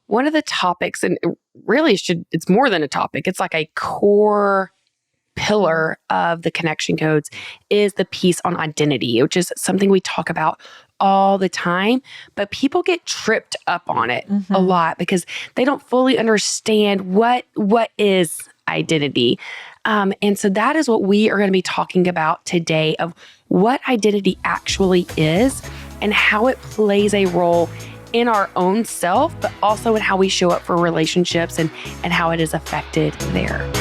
one of the topics, and really it's more than a topic, it's like a core pillar of the connection codes, is the piece on identity, which is something we talk about all the time, but people get tripped up on it a lot because they don't fully understand what is identity. And so that is what we are going to be talking about today, of what identity actually is and how it plays a role in our own self, but also in how we show up for relationships and how it is affected there.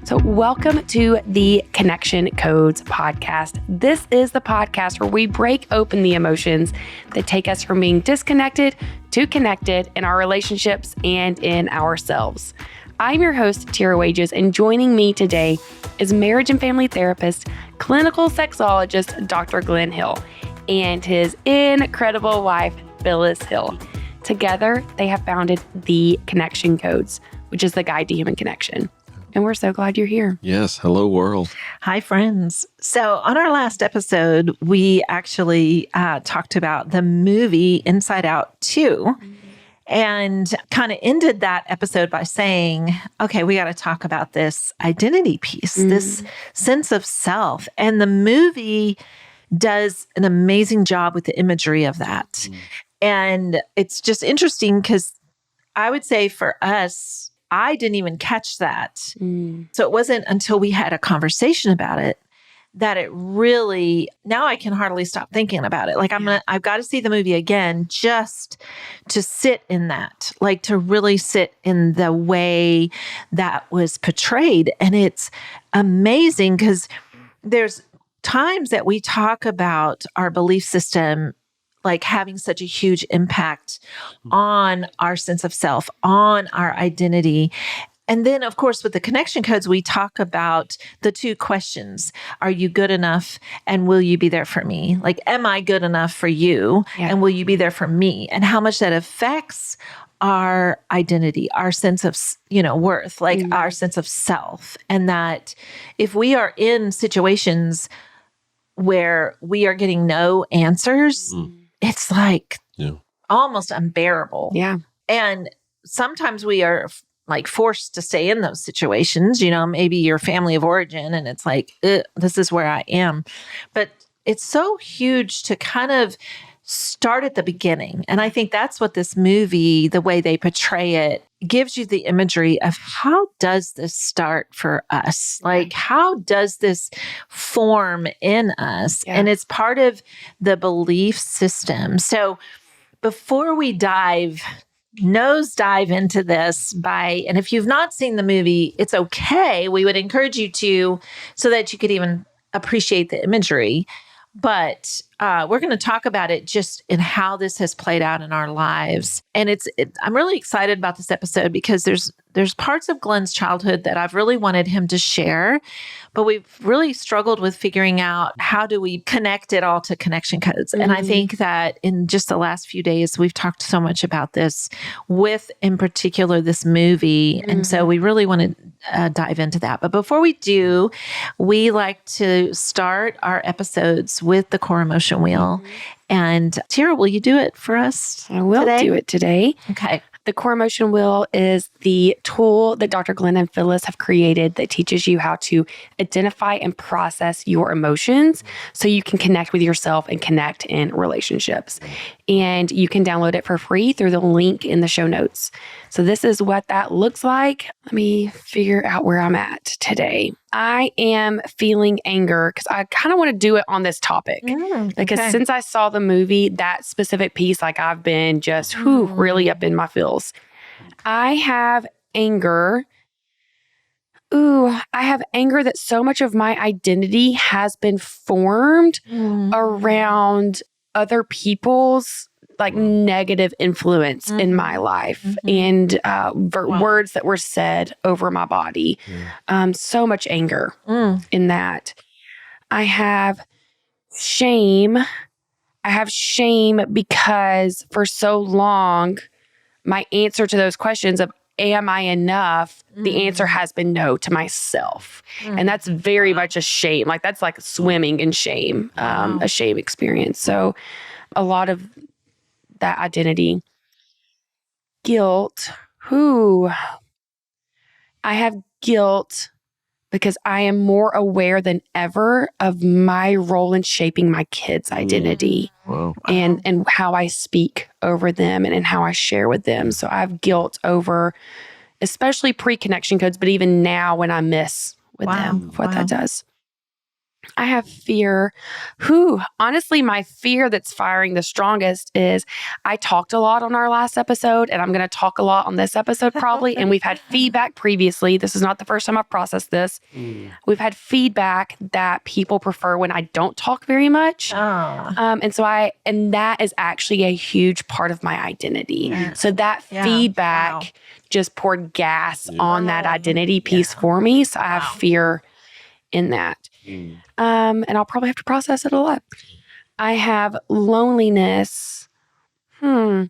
So welcome to the Connection Codes podcast. This is the podcast where we break open the emotions that take us from being disconnected to connected in our relationships and in ourselves. I'm your host, Tera, and joining me today is marriage and family therapist, clinical sexologist, Dr. Glenn Hill, and his incredible wife, Phyllis Hill. Together, they have founded the Connection Codes, which is the guide to human connection. And we're so glad you're here. Yes. Hello, world. Hi, friends. So on our last episode, we actually talked about the movie Inside Out 2 and kind of ended that episode by saying, okay, we got to talk about this identity piece, this sense of self. And the movie does an amazing job with the imagery of that. And it's just interesting because I would say for us, I didn't even catch that. So it wasn't until we had a conversation about it that it really, now I can hardly stop thinking about it. Like I've got to see the movie again just to sit in that, like to really sit in the way that was portrayed. And it's amazing because there's times that we talk about our belief system like having such a huge impact on our sense of self, on our identity. And then, of course, with the connection codes, we talk about the two questions. Are you good enough? And will you be there for me? Like, am I good enough for you? Yeah. And will you be there for me? And how much that affects our identity, our sense of, worth, like our sense of self. And that if we are in situations where we are getting no answers, it's like almost unbearable. Yeah. And sometimes we are like forced to stay in those situations, maybe your family of origin, and it's like, this is where I am. But it's so huge to kind of start at the beginning. And I think that's what this movie, the way they portray it, gives you the imagery of how does this start for us? Like, how does this form in us? Yeah. And it's part of the belief system. So before we nosedive into this and if you've not seen the movie, it's okay. We would encourage you to, so that you could even appreciate the imagery. But we're going to talk about it just in how this has played out in our lives. And I'm really excited about this episode because there's parts of Glenn's childhood that I've really wanted him to share, but we've really struggled with figuring out how do we connect it all to connection codes. And I think that in just the last few days, we've talked so much about this with, in particular, this movie. And so we really want to dive into that. But before we do, we like to start our episodes with the core emotion wheel. And Tera, will you do it for us? I will do it today. Okay. The core emotion wheel is the tool that Dr. Glenn and Phyllis have created that teaches you how to identify and process your emotions so you can connect with yourself and connect in relationships. And you can download it for free through the link in the show notes. So this is what that looks like. Let me figure out where I'm at today. I am feeling anger because I kind of want to do it on this topic. Because since I saw the movie, that specific piece, like I've been just really up in my feels. I have anger. I have anger that so much of my identity has been formed around other people's like negative influence in my life and words that were said over my body. So much anger in that. I have shame. I have shame because for so long, my answer to those questions of am I enough? The answer has been no to myself. And that's very much a shame. Like that's like swimming in shame, a shame experience. So a lot of that identity, guilt, I have guilt because I am more aware than ever of my role in shaping my kids' identity and how I speak over them and how I share with them. So I have guilt over, especially pre-connection codes, but even now when I miss with them, what that does. I have fear. Honestly, my fear that's firing the strongest is I talked a lot on our last episode, and I'm going to talk a lot on this episode probably. And we've had feedback previously. This is not the first time I've processed this. We've had feedback that people prefer when I don't talk very much. And that is actually a huge part of my identity. So that feedback just poured gas on that identity piece for me. So I have fear in that. And I'll probably have to process it a lot. I have loneliness. I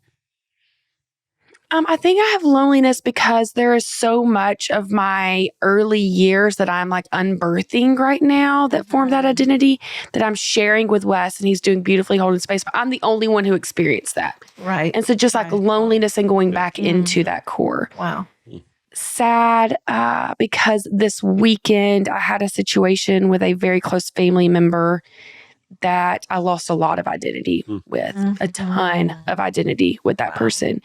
think I have loneliness because there is so much of my early years that I'm like unbirthing right now that formed that identity that I'm sharing with Wes, and he's doing beautifully holding space, but I'm the only one who experienced that. Right. And so just like loneliness and going back into that core. Wow. Sad because this weekend I had a situation with a very close family member that I lost a lot of identity with, a ton of identity with that person.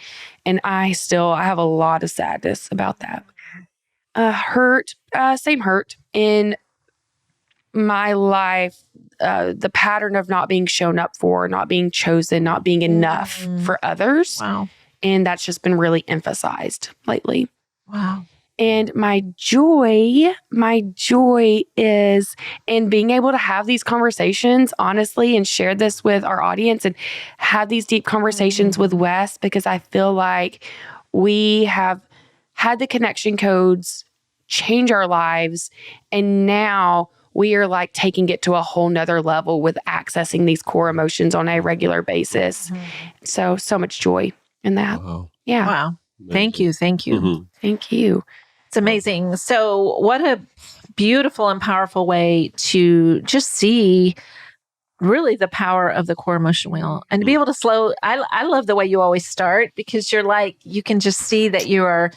And I have a lot of sadness about that. Same hurt in my life, the pattern of not being shown up for, not being chosen, not being enough for others. Wow. And that's just been really emphasized lately. Wow. And my joy is in being able to have these conversations, honestly, and share this with our audience and have these deep conversations with Wes, because I feel like we have had the connection codes change our lives. And now we are like taking it to a whole nother level with accessing these core emotions on a regular basis. So much joy in that. Wow. Yeah. Wow. Thank you. Thank you. Thank you. It's amazing. So what a beautiful and powerful way to just see really the power of the core emotion wheel and to be able to slow. I love the way you always start, because you're like, you can just see that you are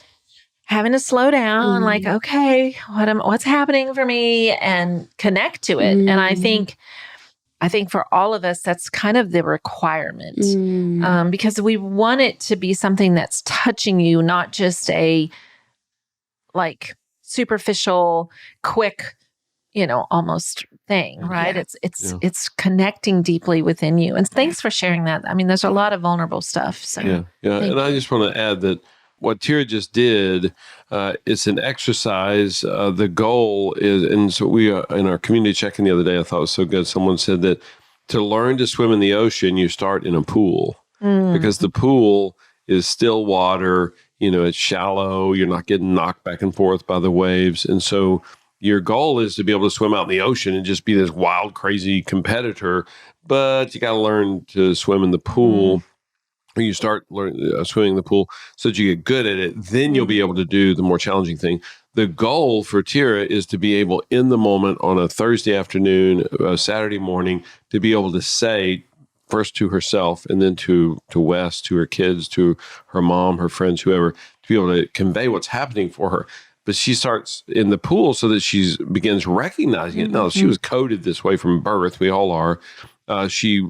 having to slow down, like, okay, what's happening for me, and connect to it. And I think for all of us, that's kind of the requirement, because we want it to be something that's touching you, not just a like superficial, quick, almost thing, right? It's connecting deeply within you. And thanks for sharing that. I mean, there's a lot of vulnerable stuff. So yeah. And I just want to add that what Tera just did, it's an exercise. The goal is, and so we in our community check-in the other day, I thought it was so good. Someone said that to learn to swim in the ocean, you start in a pool, because the pool is still water. It's shallow. You're not getting knocked back and forth by the waves. And so your goal is to be able to swim out in the ocean and just be this wild, crazy competitor. But you got to learn to swim in the pool. When you start learning swimming in the pool so that you get good at it, then you'll be able to do the more challenging thing. The goal for Tera is to be able, in the moment on a Thursday afternoon, Saturday morning, to be able to say, first to herself and then to Wes, to her kids, to her mom, her friends, whoever, to be able to convey what's happening for her. But she starts in the pool so that she begins recognizing it. No, she was coded this way from birth. We all are. She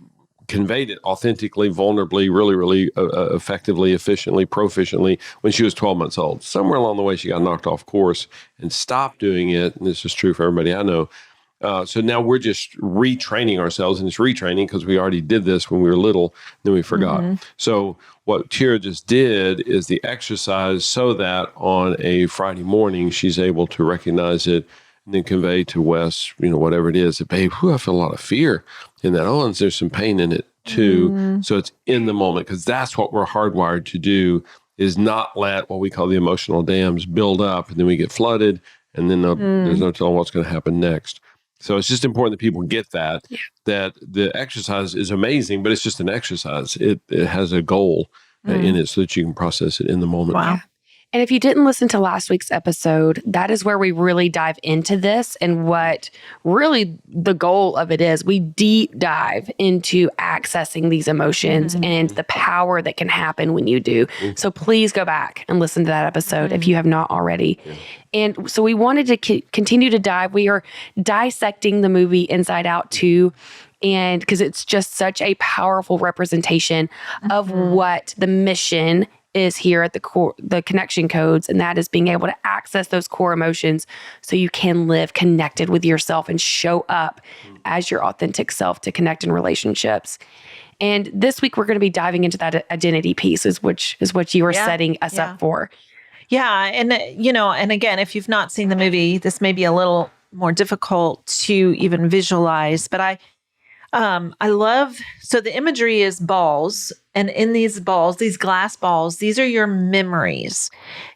conveyed it authentically, vulnerably, really, really effectively, efficiently, proficiently when she was 12 months old. Somewhere along the way, she got knocked off course and stopped doing it. And this is true for everybody I know. So now we're just retraining ourselves, and it's retraining because we already did this when we were little, then we forgot. So what Tera just did is the exercise so that on a Friday morning, she's able to recognize it and then convey to Wes, whatever it is, that, babe, I feel a lot of fear in that. Oh, and there's some pain in it too. So it's in the moment, because that's what we're hardwired to do, is not let what we call the emotional dams build up, and then we get flooded, and then there's no telling what's going to happen next. So it's just important that people get that the exercise is amazing, but it's just an exercise. It has a goal in it so that you can process it in the moment. Wow. And if you didn't listen to last week's episode, that is where we really dive into this and what really the goal of it is. We deep dive into accessing these emotions and the power that can happen when you do. So please go back and listen to that episode if you have not already. And so we wanted to continue to dive. We are dissecting the movie Inside Out 2. And because it's just such a powerful representation of what the mission is here at the core, the connection codes, and that is being able to access those core emotions so you can live connected with yourself and show up as your authentic self to connect in relationships. And this week we're going to be diving into that identity piece, which is what you are setting us up for. Yeah. And, and again, if you've not seen the movie, this may be a little more difficult to even visualize, but I love, so the imagery is balls, and in these balls, these glass balls, these are your memories.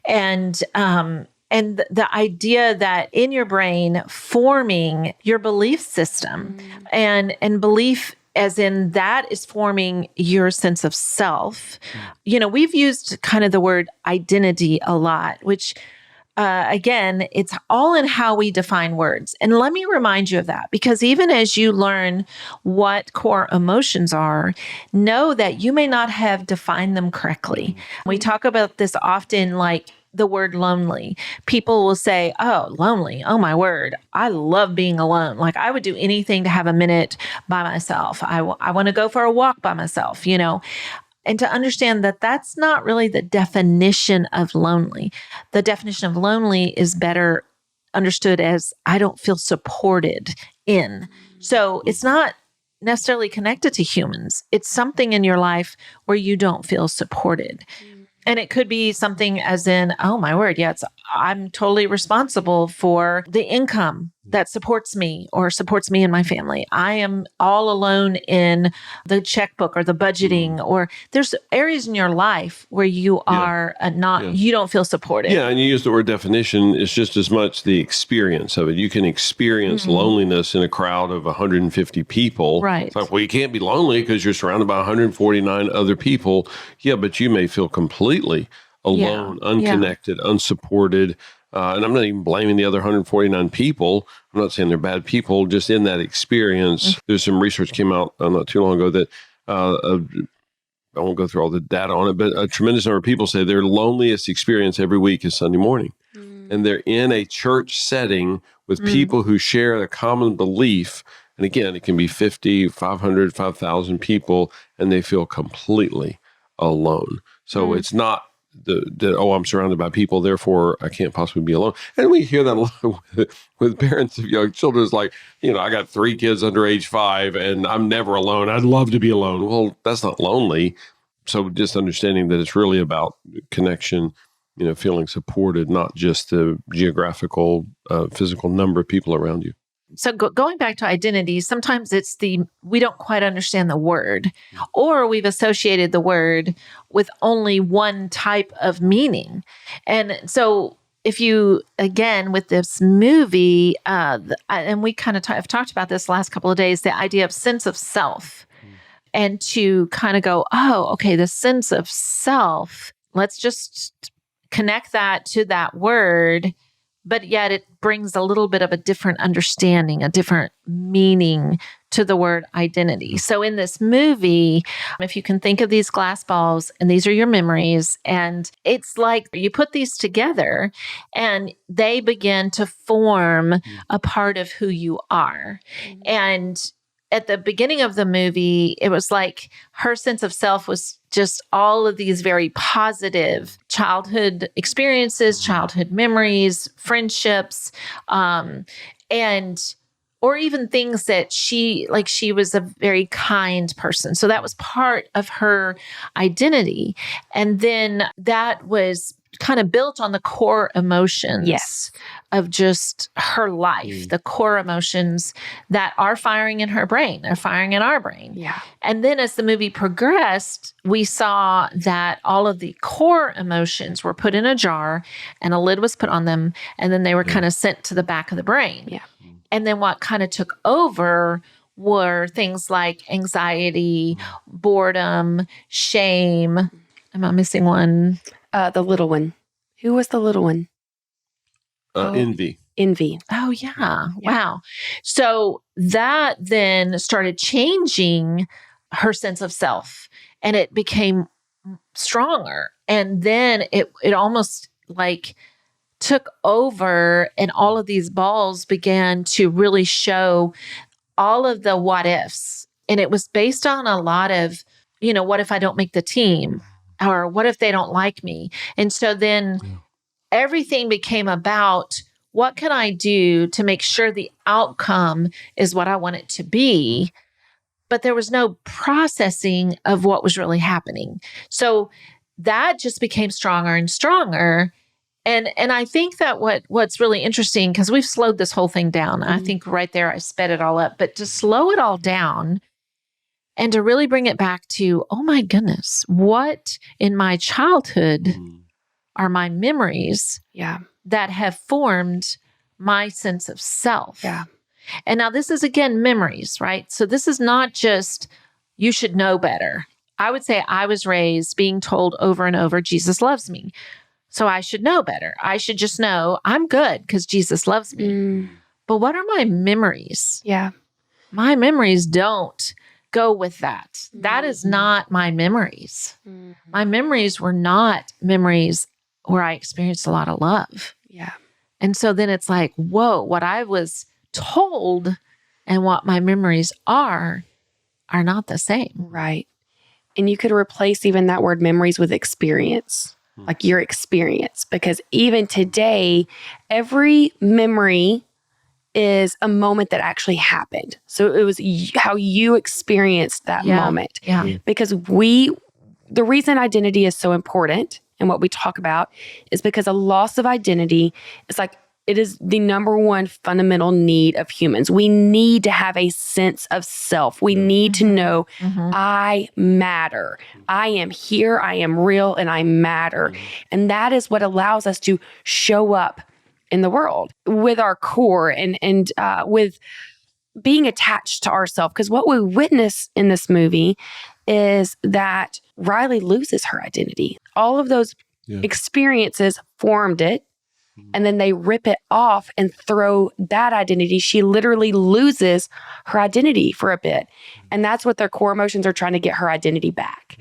And the idea that in your brain forming your belief system and belief as in that is forming your sense of self. We've used kind of the word identity a lot, which again, it's all in how we define words. And let me remind you of that, because even as you learn what core emotions are, know that you may not have defined them correctly. We talk about this often, like the word lonely. People will say, oh, lonely. Oh, my word. I love being alone. Like I would do anything to have a minute by myself. I want to go for a walk by myself, And to understand that that's not really the definition of lonely. The definition of lonely is better understood as I don't feel supported in. So it's not necessarily connected to humans. It's something in your life where you don't feel supported. And it could be something as in, oh my word, I'm totally responsible for the income that supports me or supports me and my family. I am all alone in the checkbook or the budgeting, or there's areas in your life where you are you don't feel supported. Yeah, and you use the word definition. It's just as much the experience of it. You can experience loneliness in a crowd of 150 people. Right. It's like, well, you can't be lonely because you're surrounded by 149 other people. Yeah, but you may feel completely alone, unconnected, unsupported. And I'm not even blaming the other 149 people. I'm not saying they're bad people. Just in that experience, there's some research came out not too long ago that I won't go through all the data on it, but a tremendous number of people say their loneliest experience every week is Sunday morning. And they're in a church setting with people who share a common belief. And again, it can be 50, 500, 5,000 people, and they feel completely alone. So it's not I'm surrounded by people, therefore I can't possibly be alone. And we hear that a lot with parents of young children. It's like, I got 3 kids under age 5 and I'm never alone. I'd love to be alone. Well, that's not lonely. So just understanding that it's really about connection, feeling supported, not just the geographical, physical number of people around you. So going back to identity, sometimes it's we don't quite understand the word, or we've associated the word with only one type of meaning. And so if you, again, with this movie, and we kind of have talked about this last couple of days, the idea of sense of self, and to kind of go, oh, okay, the sense of self, let's just connect that to that word. But yet it brings a little bit of a different understanding, a different meaning to the word identity. So in this movie, if you can think of these glass balls, and these are your memories, and it's like you put these together and they begin to form a part of who you are. And at the beginning of the movie, it was like her sense of self was just all of these very positive childhood experiences, childhood memories, friendships, or even things that she was a very kind person. So that was part of her identity. And then that was kind of built on the core emotions of just her life, the core emotions that are firing in her brain, they're firing in our brain. Yeah. And then as the movie progressed, we saw that all of the core emotions were put in a jar and a lid was put on them, and then they were kind of sent to the back of the brain. Yeah. And then what kind of took over were things like anxiety, boredom, shame. Am I missing one? The little one. Who was the little one? Envy. Envy. Oh, yeah. Wow. So that then started changing her sense of self, and it became stronger. And then it almost like took over, and all of these balls began to really show all of the what ifs. And it was based on a lot of, what if I don't make the team? Or what if they don't like me? And so then everything became about, what can I do to make sure the outcome is what I want it to be? But there was no processing of what was really happening. So that just became stronger and stronger. And I think that what's really interesting, because we've slowed this whole thing down. I think right there I sped it all up, but to slow it all down and to really bring it back to, oh my goodness, what in my childhood are my memories that have formed my sense of self. Yeah. And now this is, again, memories, right? So this is not just, you should know better. I would say I was raised being told over and over, Jesus loves me. So I should know better. I should just know I'm good because Jesus loves me. But what are my memories? Yeah. My memories don't go with that. That is not my memories. My memories were not memories where I experienced a lot of love. Yeah. And so then it's like, whoa, what I was told and what my memories are not the same. Right. And you could replace even that word memories with experience, like your experience, because even today, every memory is a moment that actually happened. So it was how you experienced that moment. Yeah. Because the reason identity is so important and what we talk about is because a loss of identity is like, it is the number one fundamental need of humans. We need to have a sense of self. We need to know I matter. I am here, I am real, and I matter. And that is what allows us to show up in the world with our core and with being attached to ourselves. Because what we witness in this movie is that Riley loses her identity. All of those experiences formed it, and then they rip it off and throw that identity. She literally loses her identity for a bit. And that's what their core emotions are trying to get her identity back.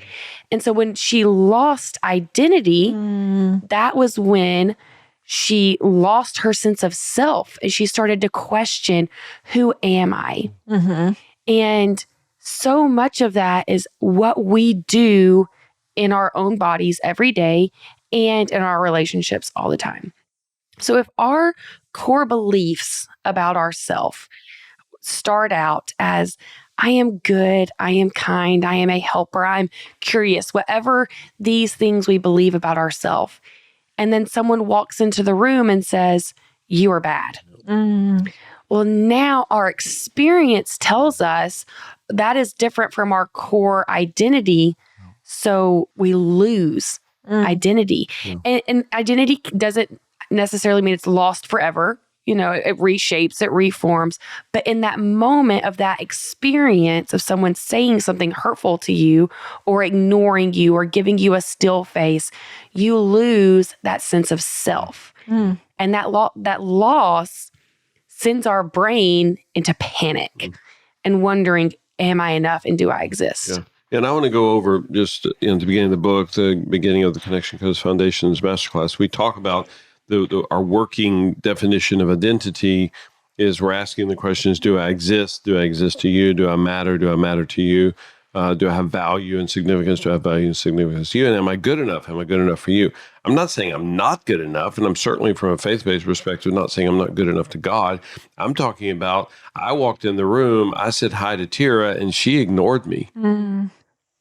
And so when she lost identity, that was when she lost her sense of self and she started to question, who am I? And so much of that is what we do in our own bodies every day and in our relationships all the time. So if our core beliefs about ourselves start out as, I am good, I am kind, I am a helper, I'm curious, whatever these things we believe about ourselves, and then someone walks into the room and says, you are bad. Well, now our experience tells us that is different from our core identity. So we lose identity. And identity doesn't necessarily mean it's lost forever. You know, it reshapes, it reforms. But in that moment of that experience of someone saying something hurtful to you or ignoring you or giving you a still face, you lose that sense of self. And that loss sends our brain into panic and wondering, am I enough and do I exist? Yeah. And I want to go over just in the beginning of the book, the beginning of the Connection Codes Foundations Masterclass. We talk about our working definition of identity is we're asking the questions, do I exist? Do I exist to you? Do I matter? Do I matter to you? Do I have value and significance? Do I have value and significance to you? And am I good enough? Am I good enough for you? I'm not saying I'm not good enough. And I'm certainly from a faith-based perspective, not saying I'm not good enough to God. I'm talking about, I walked in the room, I said hi to Tera, and she ignored me.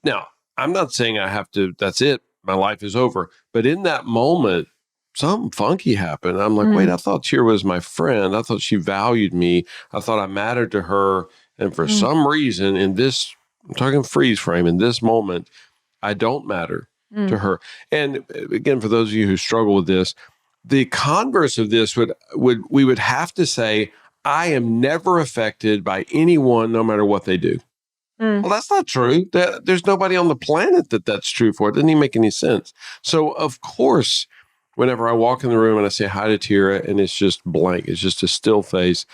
Now, I'm not saying I have to, that's it, my life is over. But in that moment, something funky happened. I'm like, wait, I thought Tera was my friend. I thought she valued me. I thought I mattered to her. And for some reason, in this, I'm talking freeze frame, in this moment, I don't matter to her. And again, for those of you who struggle with this, the converse of this we would have to say, I am never affected by anyone, no matter what they do. Well, that's not true. There's nobody on the planet that's true for. It doesn't even make any sense. So, of course, whenever I walk in the room and I say hi to Tera and it's just blank, it's just a still face,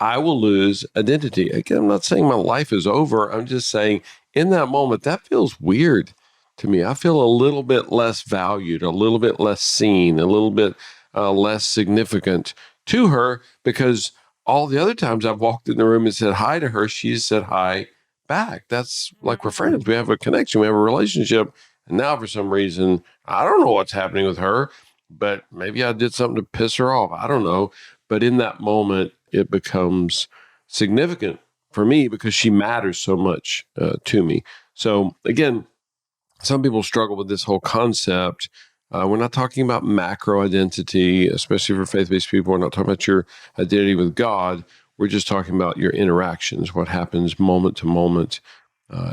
I will lose identity. Again, I'm not saying my life is over. I'm just saying in that moment, that feels weird to me. I feel a little bit less valued, a little bit less seen, a little bit less significant to her, because all the other times I've walked in the room and said hi to her, she's said hi back. That's like we're friends. We have a connection. We have a relationship. And now for some reason, I don't know what's happening with her, but maybe I did something to piss her off. I don't know. But in that moment, it becomes significant for me because she matters so much to me. So again, some people struggle with this whole concept. We're not talking about macro identity, especially for faith-based people. We're not talking about your identity with God. We're just talking about your interactions, what happens moment to moment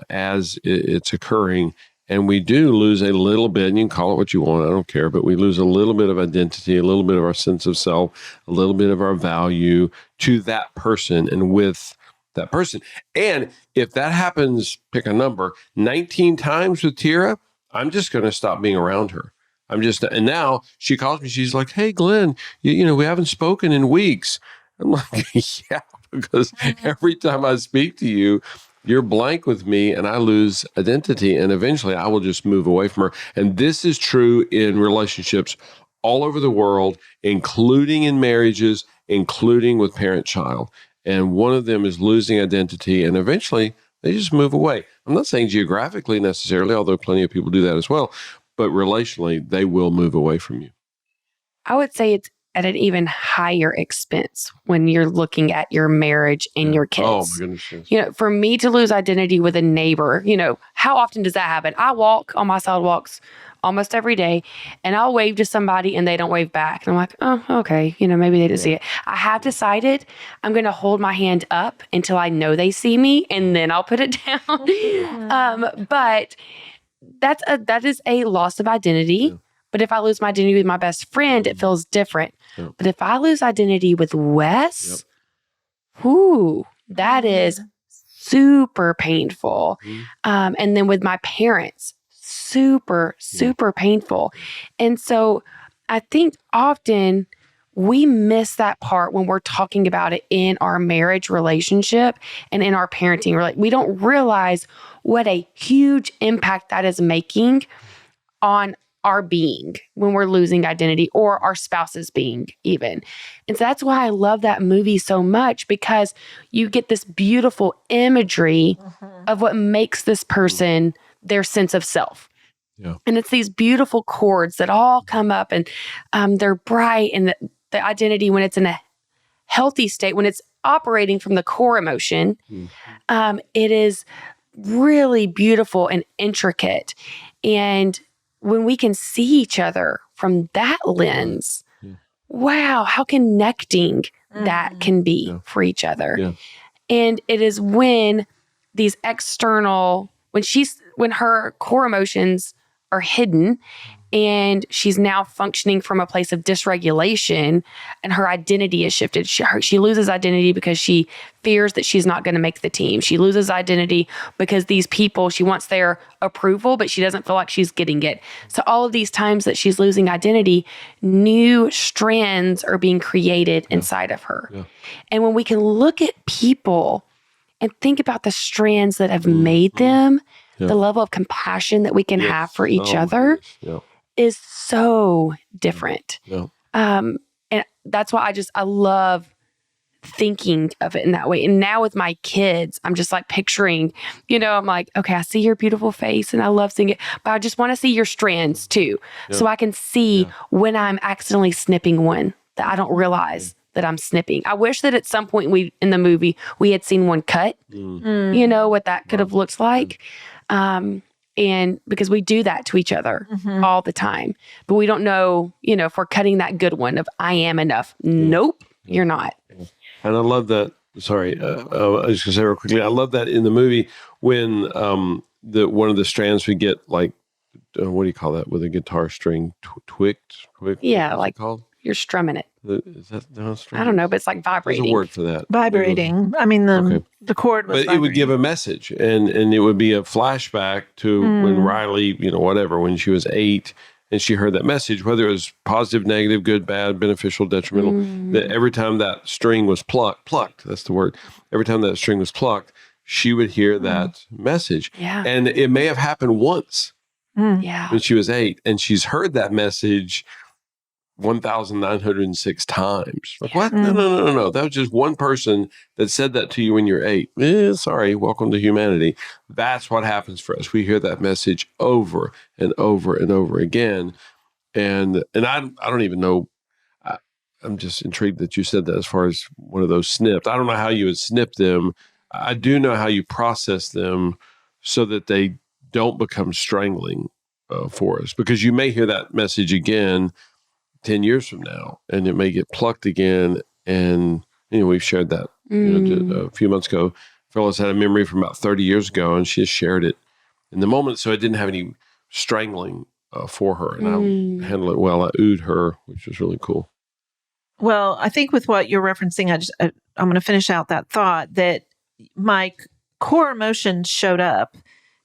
as it's occurring. And we do lose a little bit, and you can call it what you want, I don't care, but we lose a little bit of identity, a little bit of our sense of self, a little bit of our value to that person and with that person. And if that happens, pick a number, 19 times with Tera, I'm just going to stop being around her. And now she calls me, she's like, hey, Glenn, you know, we haven't spoken in weeks. I'm like, yeah, because every time I speak to you, you're blank with me and I lose identity. And eventually I will just move away from her. And this is true in relationships all over the world, including in marriages, including with parent-child. And one of them is losing identity and eventually they just move away. I'm not saying geographically necessarily, although plenty of people do that as well, but relationally, they will move away from you. I would say it's at an even higher expense when you're looking at your marriage and your kids. Oh, my goodness. Yes. You know, for me to lose identity with a neighbor, you know, how often does that happen? I walk on my sidewalks almost every day and I'll wave to somebody and they don't wave back. And I'm like, oh, okay. You know, maybe they didn't see it. I have decided I'm going to hold my hand up until I know they see me and then I'll put it down. But that is a loss of identity. Yeah. But if I lose my identity with my best friend, it feels different. Yep. But if I lose identity with Wes, that is super painful. Mm-hmm. And then with my parents, super painful. And so I think often we miss that part when we're talking about it in our marriage relationship and in our parenting. We don't realize what a huge impact that is making on our being when we're losing identity, or our spouse's being even. And so that's why I love that movie so much, because you get this beautiful imagery of what makes this person their sense of self. Yeah. And it's these beautiful chords that all come up and they're bright, and the identity, when it's in a healthy state, when it's operating from the core emotion, it is really beautiful and intricate. And when we can see each other from that lens, wow, how connecting that can be for each other. Yeah. And it is when these external, when her core emotions are hidden and she's now functioning from a place of dysregulation and her identity is shifted. She loses identity because she fears that she's not going to make the team. She loses identity because these people, she wants their approval, but she doesn't feel like she's getting it. So all of these times that she's losing identity, new strands are being created inside of her. Yeah. And when we can look at people and think about the strands that have made them, the level of compassion that we can have for each other is so different. Yeah. And that's why I love thinking of it in that way. And now with my kids, I'm just like picturing, I'm like, okay, I see your beautiful face and I love seeing it, but I just want to see your strands too. Yeah. So I can see when I'm accidentally snipping one that I don't realize that I'm snipping. I wish that at some point in the movie, we had seen one cut, what that could have looked like. And because we do that to each other all the time, but we don't know, if we're cutting that good one of I am enough. Nope, you're not. And I love that. Sorry, I was going to say real quickly. I love that in the movie when one of the strands we get what do you call that with a guitar string twicked? Yeah, like called? You're strumming it. Is that I don't know, but it's like vibrating. There's a word for that. Vibrating. I mean, the chord was vibrating. It would give a message, and it would be a flashback to when Riley, when she was 8, and she heard that message, whether it was positive, negative, good, bad, beneficial, detrimental, that every time that string was plucked, that's the word. Every time that string was plucked, she would hear that message. Yeah. And it may have happened once Yeah. when she was 8, and she's heard that message 1,906 times. Like, what? No. That was just one person that said that to you when you're 8. Sorry, welcome to humanity. That's what happens for us. We hear that message over and over and over again. And I don't even know. I'm just intrigued that you said that as far as one of those snipped. I don't know how you would snip them. I do know how you process them so that they don't become strangling for us, because you may hear that message again 10 years from now, and it may get plucked again. And, we've shared that a few months ago. Phyllis had a memory from about 30 years ago, and she just shared it in the moment. So I didn't have any strangling for her, and I handled it well. I oohed her, which was really cool. Well, I think with what you're referencing, I'm going to finish out that thought that my core emotions showed up.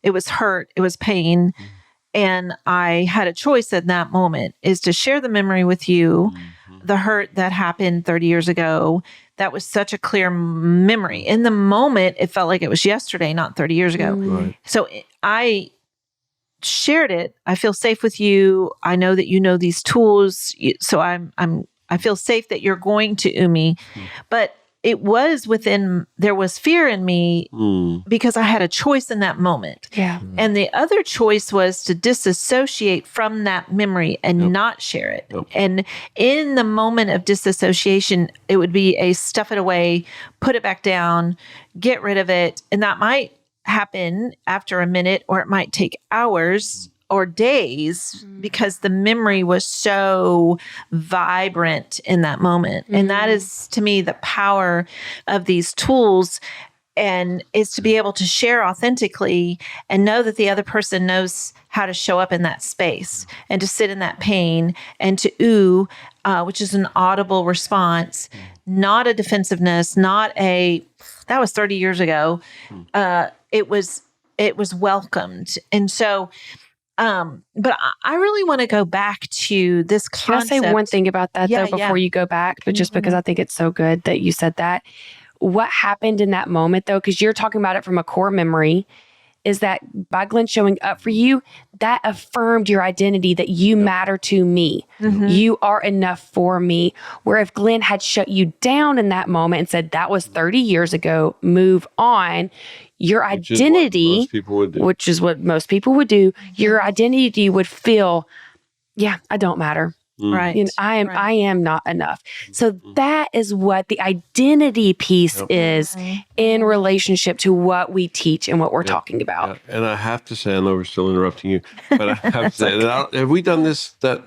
It was hurt. It was pain. And I had a choice in that moment, is to share the memory with you, the hurt that happened 30 years ago. That was such a clear memory. In the moment, it felt like it was yesterday, not 30 years ago. Right. So I shared it. I feel safe with you. I know that you know these tools. So I feel safe that you're going to Umi. But it was there was fear in me because I had a choice in that moment. Yeah. And the other choice was to disassociate from that memory and not share it. And in the moment of disassociation, it would be a stuff it away, put it back down, get rid of it. And that might happen after a minute, or it might take hours or days, because the memory was so vibrant in that moment. And that is, to me, the power of these tools, and is to be able to share authentically and know that the other person knows how to show up in that space and to sit in that pain and to ooh, which is an audible response, not a defensiveness, that was 30 years ago. It was welcomed. And so, but I really want to go back to this concept. Can I say one thing about that though before you go back? But just because I think it's so good that you said that. What happened in that moment though, because you're talking about it from a core memory, is that by Glenn showing up for you, that affirmed your identity, that you matter to me. You are enough for me. Where if Glenn had shut you down in that moment and said, that was 30 years ago, move on, your identity, which is what most people would do, your identity would feel, I don't matter. Right. I am not enough. So that is what the identity piece is in relationship to what we teach and what we're talking about. And I have to say, I know we're still interrupting you, but I have to say that have we done that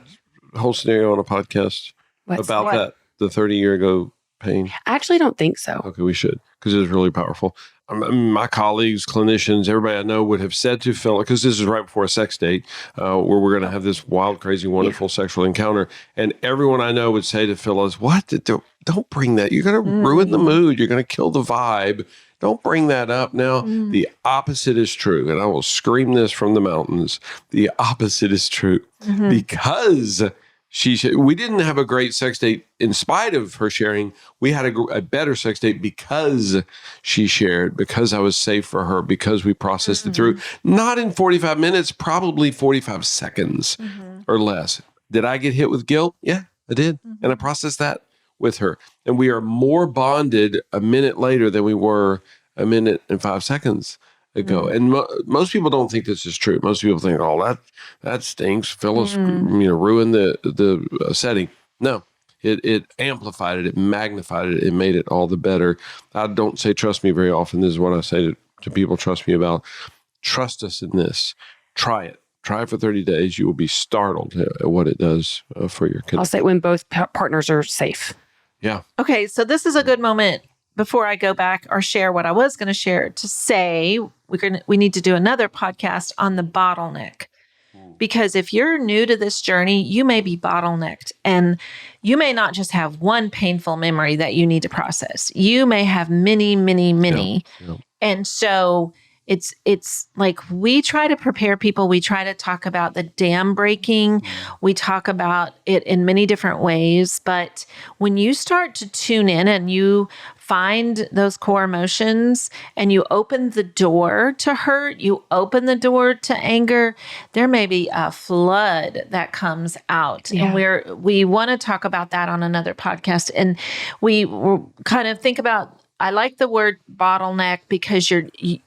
whole scenario on a podcast that the 30-year ago pain? I actually don't think so. Okay, we should, because it was really powerful. My colleagues, clinicians, everybody I know would have said to Phyllis, because this is right before a sex date, where we're going to have this wild, crazy, wonderful sexual encounter. And everyone I know would say to Phyllis, what? Don't bring that. You're going to ruin the mood. You're going to kill the vibe. Don't bring that up. Now, the opposite is true. And I will scream this from the mountains. The opposite is true. Because we didn't have a great sex date in spite of her sharing. We had a better sex date because she shared, because I was safe for her, because we processed it through. Not in 45 minutes, probably 45 seconds or less. Did I get hit with guilt? Yeah, I did. And I processed that with her. And we are more bonded a minute later than we were a minute and 5 seconds ago. And most people don't think this is true. Most people think, oh, that stinks. Phyllis, ruined the setting. No, it amplified it. It magnified it. It made it all the better. I don't say trust me very often. This is what I say to people trust me about. Trust us in this. Try it. Try it for 30 days. You will be startled at what it does for your connection. I'll say when both partners are safe. Yeah. Okay, so this is a good moment before I go back or share what I was going to share to say we need to do another podcast on the bottleneck. Because if you're new to this journey, you may be bottlenecked, and you may not just have one painful memory that you need to process. You may have many. Yeah. And so It's like we try to prepare people. We try to talk about the dam breaking. We talk about it in many different ways. But when you start to tune in and you find those core emotions and you open the door to hurt, you open the door to anger, there may be a flood that comes out. Yeah. And we want to talk about that on another podcast. And we kind of think about, I like the word bottleneck because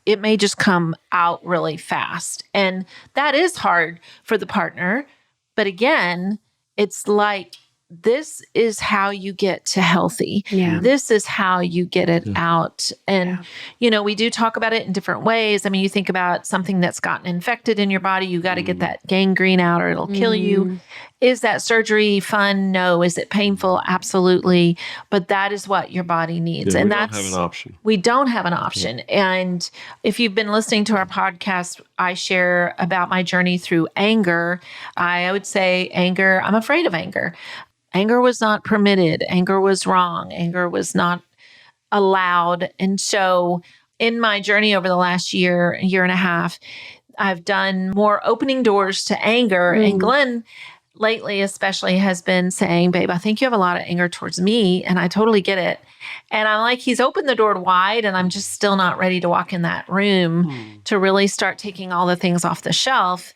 it may just come out really fast. And that is hard for the partner. But again, it's like, this is how you get to healthy. Yeah. This is how you get it out. And, we do talk about it in different ways. I mean, you think about something that's gotten infected in your body, you got to get that gangrene out or it'll kill you. Is that surgery fun? No. Is it painful? Absolutely. But that is what your body needs. Yeah, and we don't have an option. We don't have an option. And if you've been listening to our podcast, I share about my journey through anger. I would say anger, I'm afraid of anger. Anger was not permitted. Anger was wrong. Anger was not allowed. And so in my journey over the last year and a half, I've done more opening doors to anger. And Glenn lately especially has been saying, babe, I think you have a lot of anger towards me. And I totally get it. And I'm like, he's opened the door wide and I'm just still not ready to walk in that room to really start taking all the things off the shelf.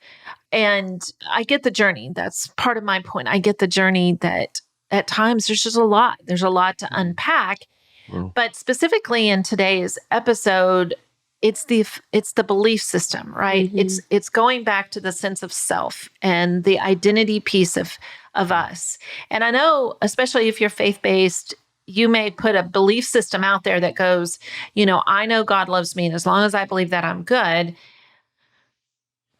And I get the journey. That's part of my point. I get the journey that at times there's just a lot. There's a lot to unpack. But specifically in today's episode, it's the belief system, right? It's going back to the sense of self and the identity piece of us. And I know, especially if you're faith-based, you may put a belief system out there that goes, I know God loves me, and as long as I believe that, I'm good.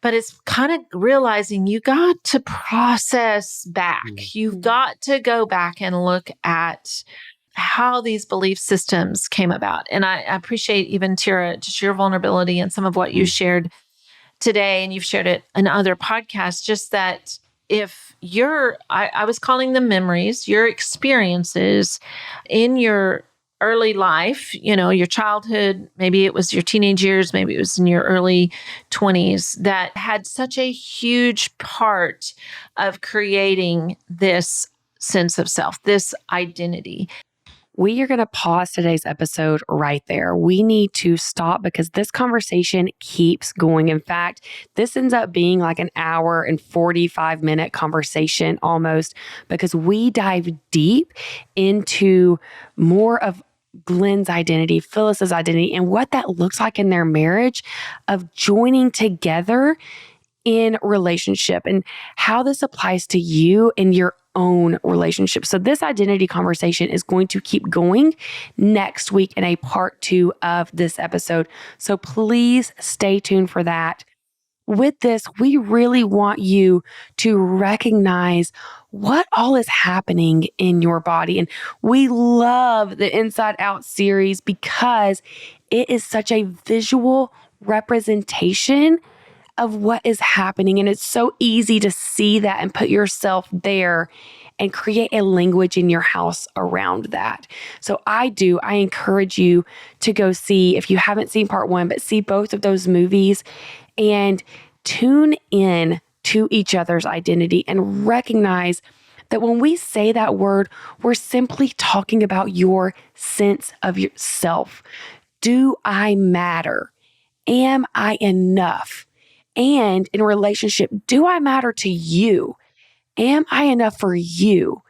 But it's kind of realizing you got to process back. You've got to go back and look at how these belief systems came about. And I appreciate even, Tera, just your vulnerability and some of what you shared today, and you've shared it in other podcasts, just that if I was calling them memories, your experiences in your early life, your childhood, maybe it was your teenage years, maybe it was in your early 20s, that had such a huge part of creating this sense of self, this identity. We are going to pause today's episode right there. We need to stop because this conversation keeps going. In fact, this ends up being like an hour and 45-minute conversation almost, because we dive deep into more of Glenn's identity, Phyllis's identity, and what that looks like in their marriage of joining together in relationship and how this applies to you and your own relationship. So this identity conversation is going to keep going next week in a part 2 of this episode. So please stay tuned for that. With this, we really want you to recognize what all is happening in your body. And we love the Inside Out series because it is such a visual representation of what is happening. And it's so easy to see that and put yourself there and create a language in your house around that. So I encourage you to go see, if you haven't seen part 1, but see both of those movies and tune in to each other's identity and recognize that when we say that word, we're simply talking about your sense of yourself. Do I matter? Am I enough? And in a relationship, do I matter to you? Am I enough for you?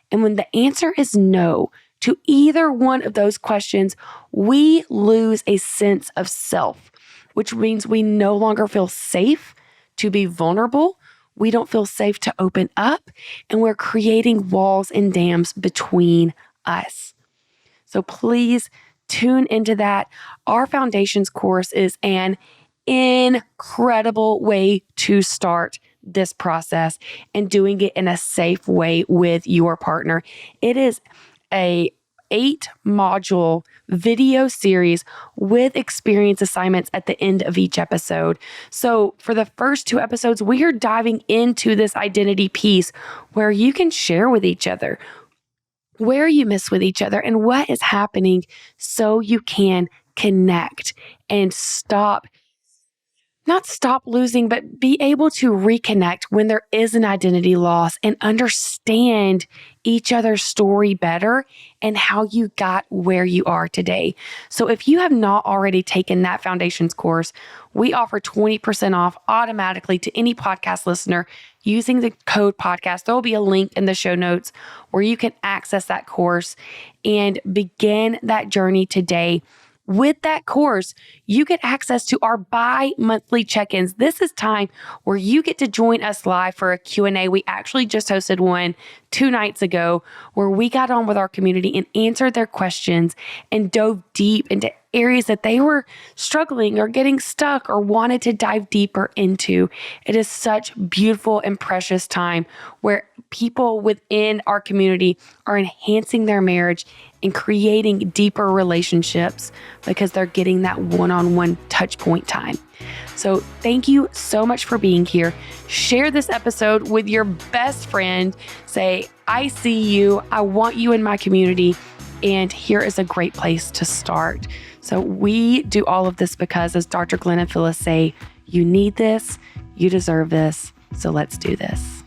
And when the answer is no to either one of those questions, we lose a sense of self, which means we no longer feel safe to be vulnerable. We don't feel safe to open up, and we're creating walls and dams between us. So please tune into that. Our Foundations course is an incredible way to start this process and doing it in a safe way with your partner. It is a 8-module video series with experience assignments at the end of each episode. So for the first 2 episodes, we are diving into this identity piece where you can share with each other where you miss with each other and what is happening so you can connect and stop not stop losing, but be able to reconnect when there is an identity loss and understand each other's story better and how you got where you are today. So if you have not already taken that foundations course, we offer 20% off automatically to any podcast listener using the code podcast. There will be a link in the show notes where you can access that course and begin that journey today. With that course, you get access to our bi-monthly check-ins. This is time where you get to join us live for a Q&A. We actually just hosted one 2 nights ago where we got on with our community and answered their questions and dove deep into areas that they were struggling or getting stuck or wanted to dive deeper into. It is such beautiful and precious time where people within our community are enhancing their marriage and creating deeper relationships because they're getting that one-on-one touch point time. So thank you so much for being here. Share this episode with your best friend. Say, I see you. I want you in my community. And here is a great place to start. So we do all of this because, as Dr. Glenn and Phyllis say, you need this, you deserve this. So let's do this.